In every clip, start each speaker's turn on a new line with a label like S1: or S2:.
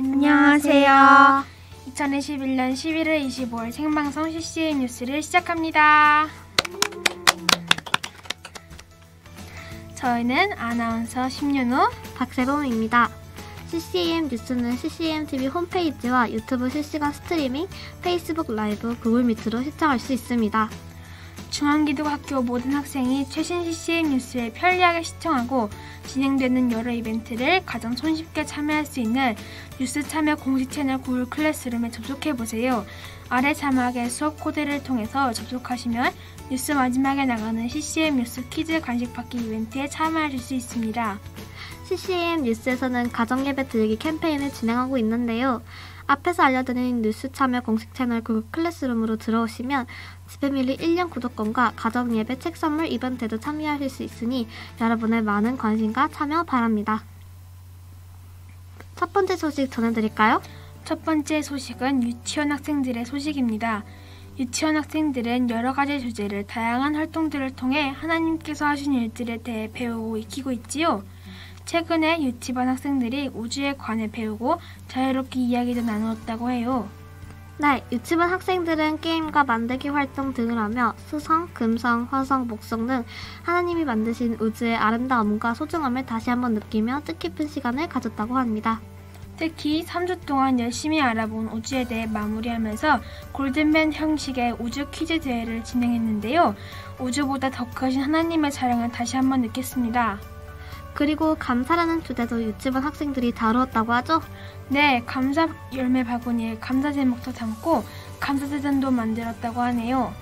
S1: 안녕하세요. 2021년 11월 25일 생방송 CCM 뉴스를 시작합니다. 저희는 아나운서 심윤우,
S2: 박세범입니다. CCM 뉴스는 CCM TV 홈페이지와 유튜브 실시간 스트리밍, 페이스북 라이브, 구글 미트로 시청할 수 있습니다.
S1: 중앙기독학교 모든 학생이 최신 CCM 뉴스를 편리하게 시청하고 진행되는 여러 이벤트를 가장 손쉽게 참여할 수 있는 뉴스 참여 공식 채널 구글 클래스룸에 접속해보세요. 아래 자막의 수업 코드를 통해서 접속하시면 뉴스 마지막에 나가는 CCM 뉴스 퀴즈 간식 받기 이벤트에 참여하실 수 있습니다.
S2: CCM 뉴스에서는 가정예배 드리기 캠페인을 진행하고 있는데요. 앞에서 알려드린 뉴스 참여 공식 채널 구글 클래스룸으로 들어오시면 집에밀리 1년 구독권과 가정예배 책 선물 이벤트에도 참여하실 수 있으니 여러분의 많은 관심과 참여 바랍니다. 첫 번째 소식 전해드릴까요?
S1: 첫 번째 소식은 유치원 학생들의 소식입니다. 유치원 학생들은 여러 가지 주제를 다양한 활동들을 통해 하나님께서 하신 일들에 대해 배우고 익히고 있지요. 최근에 유치반 학생들이 우주에 관해 배우고 자유롭게 이야기도 나누었다고 해요.
S2: 네, 유치반 학생들은 게임과 만들기 활동 등을 하며 수성, 금성, 화성, 목성 등 하나님이 만드신 우주의 아름다움과 소중함을 다시 한번 느끼며 뜻깊은 시간을 가졌다고 합니다.
S1: 특히 3주 동안 열심히 알아본 우주에 대해 마무리하면서 골든밴 형식의 우주 퀴즈 대회를 진행했는데요. 우주보다 더 크신 하나님의 사랑을 다시 한번 느꼈습니다.
S2: 그리고 감사라는 주제도 유치반 학생들이 다루었다고 하죠?
S1: 네, 감사 열매 바구니에 감사 제목도 담고 감사대전도 만들었다고 하네요.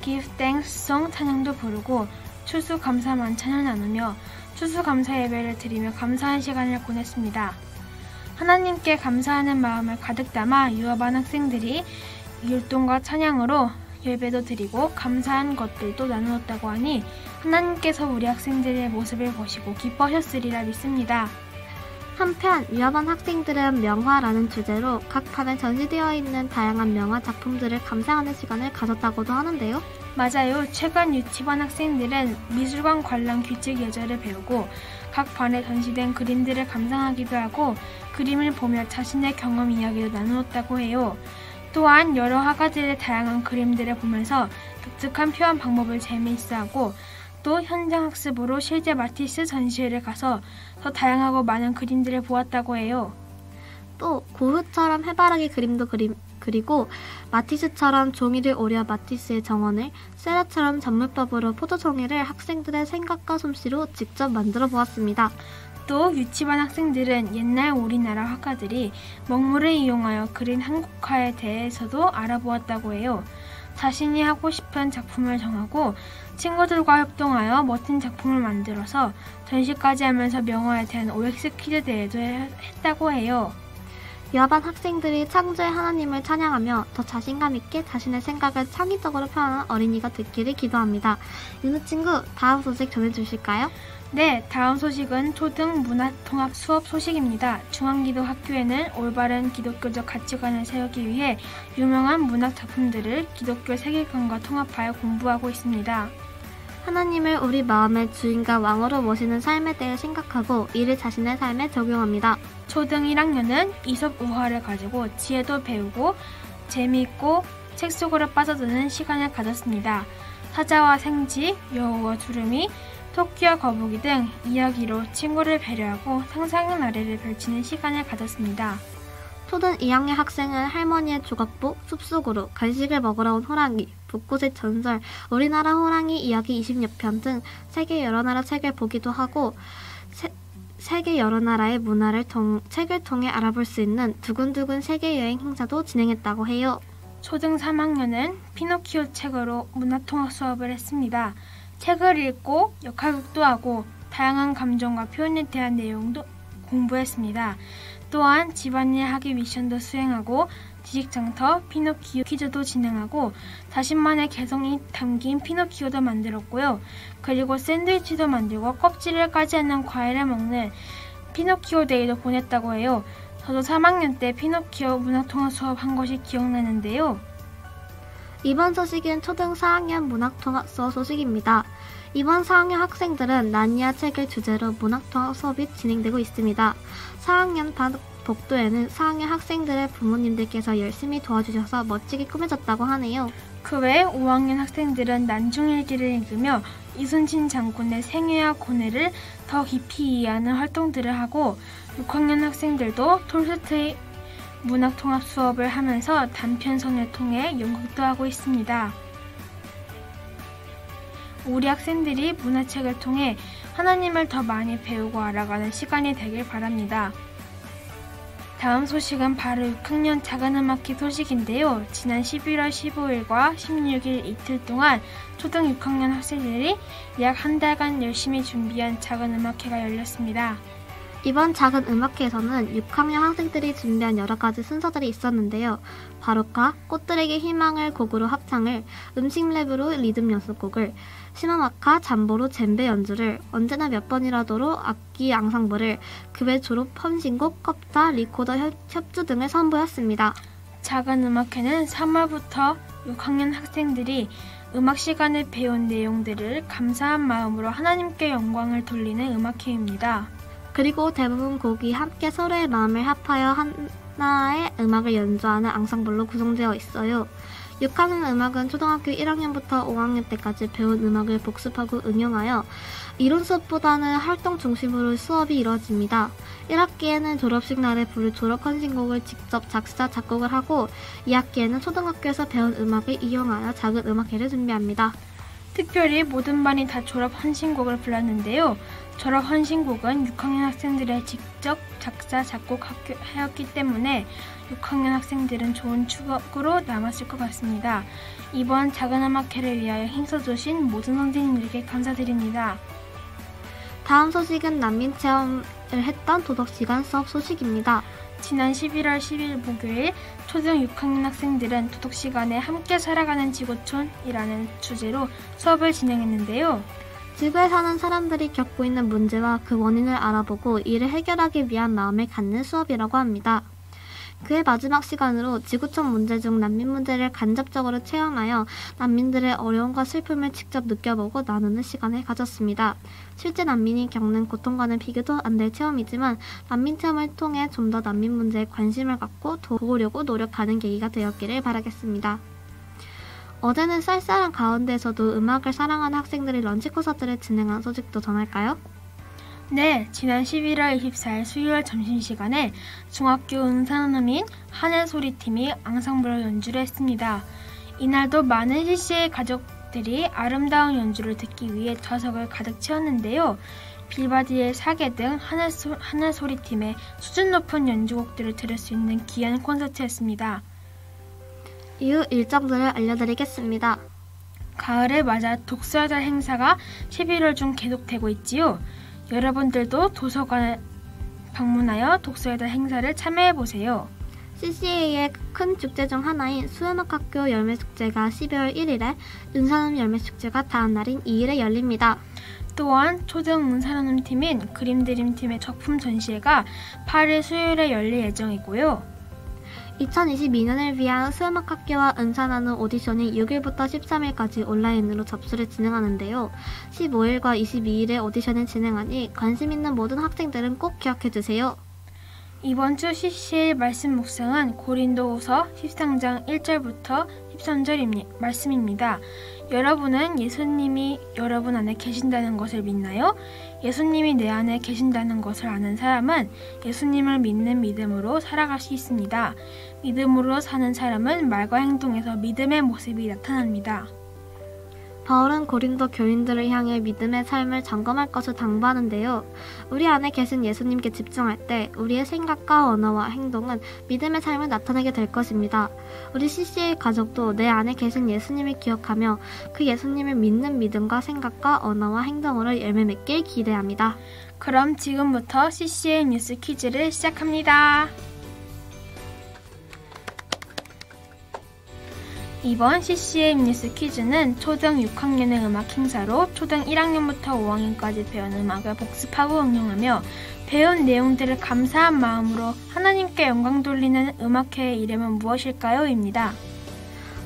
S1: Give Thanks 송 찬양도 부르고 추수감사만 찬양 나누며 추수감사 예배를 드리며 감사한 시간을 보냈습니다. 하나님께 감사하는 마음을 가득 담아 유아반 학생들이 율동과 찬양으로 예배도 드리고 감사한 것들도 나누었다고 하니 하나님께서 우리 학생들의 모습을 보시고 기뻐하셨으리라 믿습니다.
S2: 한편 유아반 학생들은 명화라는 주제로 각 판에 전시되어 있는 다양한 명화 작품들을 감상하는 시간을 가졌다고도 하는데요.
S1: 맞아요. 최근 유치반 학생들은 미술관 관람 규칙 예절을 배우고 각 반에 전시된 그림들을 감상하기도 하고 그림을 보며 자신의 경험 이야기도 나누었다고 해요. 또한 여러 화가들의 다양한 그림들을 보면서 독특한 표현 방법을 재미있어하고 또 현장 학습으로 실제 마티스 전시회를 가서 더 다양하고 많은 그림들을 보았다고 해요.
S2: 또 고흐처럼 해바라기 그림도 그리고 마티스처럼 종이를 오려 마티스의 정원을, 세라처럼 전물법으로 포도종이를 학생들의 생각과 솜씨로 직접 만들어 보았습니다.
S1: 또 유치반 학생들은 옛날 우리나라 화가들이 먹물을 이용하여 그린 한국화에 대해서도 알아보았다고 해요. 자신이 하고 싶은 작품을 정하고 친구들과 협동하여 멋진 작품을 만들어서 전시까지 하면서 명화에 대한 OX 퀴즈 대회도 했다고 해요.
S2: 유아반 학생들이 창조의 하나님을 찬양하며 더 자신감 있게 자신의 생각을 창의적으로 표현하는 어린이가 됐기를 기도합니다. 윤우 친구, 다음 소식 전해주실까요?
S1: 네, 다음 소식은 초등 문화통합 수업 소식입니다. 중앙기독학교에는 올바른 기독교적 가치관을 세우기 위해 유명한 문학 작품들을 기독교 세계관과 통합하여 공부하고 있습니다.
S2: 하나님을 우리 마음의 주인과 왕으로 모시는 삶에 대해 생각하고 이를 자신의 삶에 적용합니다.
S1: 초등 1학년은 이솝 우화를 가지고 지혜도 배우고 재미있고 책 속으로 빠져드는 시간을 가졌습니다. 사자와 생쥐, 여우와 두루미, 토끼와 거북이 등 이야기로 친구를 배려하고 상상의 나래를 펼치는 시간을 가졌습니다.
S2: 초등 2학년 학생은 할머니의 조각복, 숲속으로, 간식을 먹으러 온 호랑이, 벚꽃의 전설, 우리나라 호랑이 이야기 20여 편 등 세계 여러 나라 책을 보기도 하고 세계 여러 나라의 문화를 책을 통해 알아볼 수 있는 두근두근 세계여행 행사도 진행했다고 해요.
S1: 초등 3학년은 피노키오 책으로 문화통합 수업을 했습니다. 책을 읽고 역할극도 하고 다양한 감정과 표현에 대한 내용도 공부했습니다. 또한 집안일 하기 미션도 수행하고 지식장터, 피노키오 퀴즈도 진행하고 자신만의 개성이 담긴 피노키오도 만들었고요. 그리고 샌드위치도 만들고 껍질을 까지 않는 과일을 먹는 피노키오 데이도 보냈다고 해요. 저도 3학년 때 피노키오 문학통합 수업 한 것이 기억나는데요.
S2: 이번 소식은 초등 4학년 문학통합 수업 소식입니다. 이번 4학년 학생들은 나니아 책을 주제로 문학통합 수업이 진행되고 있습니다. 4학년 복도에는 4학년 학생들의 부모님들께서 열심히 도와주셔서 멋지게 꾸며졌다고 하네요.
S1: 그 외 5학년 학생들은 난중일기를 읽으며 이순신 장군의 생애와 고뇌를 더 깊이 이해하는 활동들을 하고 6학년 학생들도 톨스토이 문학통합 수업을 하면서 단편선을 통해 연극도 하고 있습니다. 우리 학생들이 문화책을 통해 하나님을 더 많이 배우고 알아가는 시간이 되길 바랍니다. 다음 소식은 바로 6학년 작은음악회 소식인데요. 지난 11월 15일과 16일 이틀 동안 초등 6학년 학생들이 약 한 달간 열심히 준비한 작은음악회가 열렸습니다.
S2: 이번 작은 음악회에서는 6학년 학생들이 준비한 여러 가지 순서들이 있었는데요. 바로카, 꽃들에게 희망을 곡으로 합창을, 음식 랩으로 리듬 연습곡을, 시마마카, 잠보로 젬베 연주를, 언제나 몇 번이라도로 악기 앙상블을, 그 외 졸업 헌신곡, 껍다, 리코더 협주 등을 선보였습니다.
S1: 작은 음악회는 3월부터 6학년 학생들이 음악 시간에 배운 내용들을 감사한 마음으로 하나님께 영광을 돌리는 음악회입니다.
S2: 그리고 대부분 곡이 함께 서로의 마음을 합하여 하나의 음악을 연주하는 앙상블로 구성되어 있어요. 6학년 음악은 초등학교 1학년부터 5학년 때까지 배운 음악을 복습하고 응용하여 이론 수업보다는 활동 중심으로 수업이 이루어집니다. 1학기에는 졸업식 날에 부를 졸업 헌신곡을 직접 작사, 작곡을 하고 2학기에는 초등학교에서 배운 음악을 이용하여 작은 음악회를 준비합니다.
S1: 특별히 모든 반이 다 졸업 헌신곡을 불렀는데요. 졸업 헌신곡은 6학년 학생들의 직접 작사, 작곡하였기 때문에 6학년 학생들은 좋은 추억으로 남았을 것 같습니다. 이번 작은 음악회를 위하여 힘써주신 모든 선생님들에게 감사드립니다.
S2: 다음 소식은 난민체험을 했던 도덕시간 수업 소식입니다.
S1: 지난 11월 10일 목요일 초등 6학년 학생들은 도덕시간에 함께 살아가는 지구촌이라는 주제로 수업을 진행했는데요.
S2: 지구에 사는 사람들이 겪고 있는 문제와 그 원인을 알아보고 이를 해결하기 위한 마음을 갖는 수업이라고 합니다. 그의 마지막 시간으로 지구촌 문제 중 난민 문제를 간접적으로 체험하여 난민들의 어려움과 슬픔을 직접 느껴보고 나누는 시간을 가졌습니다. 실제 난민이 겪는 고통과는 비교도 안 될 체험이지만 난민 체험을 통해 좀 더 난민 문제에 관심을 갖고 도우려고 노력하는 계기가 되었기를 바라겠습니다. 어제는 쌀쌀한 가운데에서도 음악을 사랑하는 학생들이 런치 콘서트를 진행한 소식도 전할까요?
S1: 네, 지난 11월 24일 수요일 점심시간에 중학교 은사노민 하늘소리팀이 앙상블로 연주를 했습니다. 이날도 많은 CCA 가족들이 아름다운 연주를 듣기 위해 좌석을 가득 채웠는데요. 빌바디의 사계 등 하늘소리팀의 수준 높은 연주곡들을 들을 수 있는 귀한 콘서트였습니다.
S2: 이후 일정들을 알려드리겠습니다.
S1: 가을을 맞아 독서여달 행사가 11월 중 계속되고 있지요. 여러분들도 도서관을 방문하여 독서여달 행사를 참여해보세요.
S2: CCA의 큰 축제 중 하나인 수음악학교 열매축제가 12월 1일에, 은사노님 열매축제가 다음 날인 2일에 열립니다.
S1: 또한 초등 은사노님 팀인 그림드림팀의 작품 전시회가 8일 수요일에 열릴 예정이고요.
S2: 2022년을 위한 수음악학교와 은사나눔 오디션이 6일부터 13일까지 온라인으로 접수를 진행하는데요. 15일과 22일에 오디션을 진행하니 관심 있는 모든 학생들은 꼭 기억해주세요.
S1: 이번 주 CC의 말씀 묵상은 고린도후서 13장 1절부터 13절 말씀입니다. 여러분은 예수님이 여러분 안에 계신다는 것을 믿나요? 예수님이 내 안에 계신다는 것을 아는 사람은 예수님을 믿는 믿음으로 살아갈 수 있습니다. 믿음으로 사는 사람은 말과 행동에서 믿음의 모습이 나타납니다.
S2: 바울은 고린도 교인들을 향해 믿음의 삶을 점검할 것을 당부하는데요. 우리 안에 계신 예수님께 집중할 때 우리의 생각과 언어와 행동은 믿음의 삶을 나타내게 될 것입니다. 우리 CCA 가족도 내 안에 계신 예수님을 기억하며 그 예수님을 믿는 믿음과 생각과 언어와 행동으로 열매 맺길 기대합니다.
S1: 그럼 지금부터 CCA 뉴스 퀴즈를 시작합니다. 이번 CCM 뉴스 퀴즈는 초등 6학년의 음악 행사로 초등 1학년부터 5학년까지 배운 음악을 복습하고 응용하며 배운 내용들을 감사한 마음으로 하나님께 영광 돌리는 음악회의 이름은 무엇일까요? 입니다.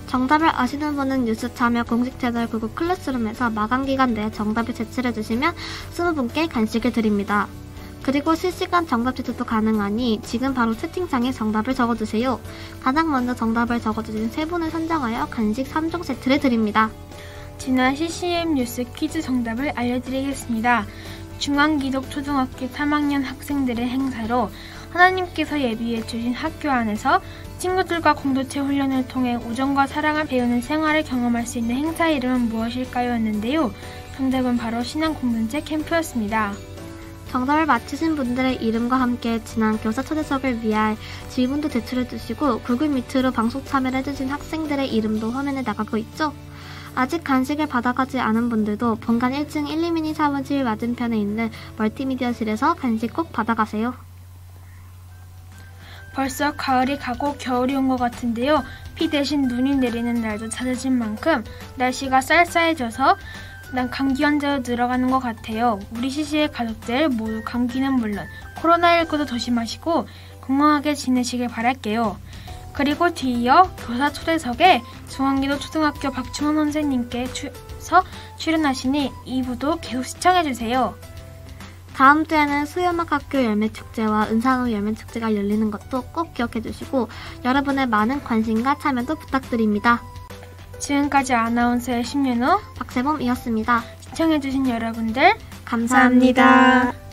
S2: 정답을 아시는 분은 뉴스 참여 공식 채널 구글 클래스룸에서 마감 기간 내에 정답을 제출해 주시면 20분께 간식을 드립니다. 그리고 실시간 정답 제출도 가능하니 지금 바로 채팅창에 정답을 적어주세요. 가장 먼저 정답을 적어주신 3분을 선정하여 간식 3종 세트를 드립니다.
S1: 지난 CCM 뉴스 퀴즈 정답을 알려드리겠습니다. 중앙기독초등학교 3학년 학생들의 행사로 하나님께서 예비해 주신 학교 안에서 친구들과 공동체 훈련을 통해 우정과 사랑을 배우는 생활을 경험할 수 있는 행사 이름은 무엇일까요? 였는데요. 정답은 바로 신앙공동체 캠프였습니다.
S2: 정답을 맞히신 분들의 이름과 함께 지난 교사 초대석을 위한 질문도 제출해주시고 구글 미트로 방송 참여를 해주신 학생들의 이름도 화면에 나가고 있죠? 아직 간식을 받아가지 않은 분들도 본관 1층 1, 2미니 사무실 맞은편에 있는 멀티미디어실에서 간식 꼭 받아가세요.
S1: 벌써 가을이 가고 겨울이 온 것 같은데요. 비 대신 눈이 내리는 날도 잦아진 만큼 날씨가 쌀쌀해져서 난 감기 환자로 늘어가는 것 같아요. 우리 CC의 가족들 모두 감기는 물론 코로나19도 조심하시고 건강하게 지내시길 바랄게요. 그리고 뒤이어 교사 초대석에 중앙기도 초등학교 박충원 선생님께서 출연하시니 2부도 계속 시청해주세요.
S2: 다음 주에는 수요음악학교 열매축제와 은산호 열매축제가 열리는 것도 꼭 기억해주시고 여러분의 많은 관심과 참여도 부탁드립니다.
S1: 지금까지 아나운서의 신윤우,
S2: 박세범이었습니다.
S1: 시청해주신 여러분들
S2: 감사합니다.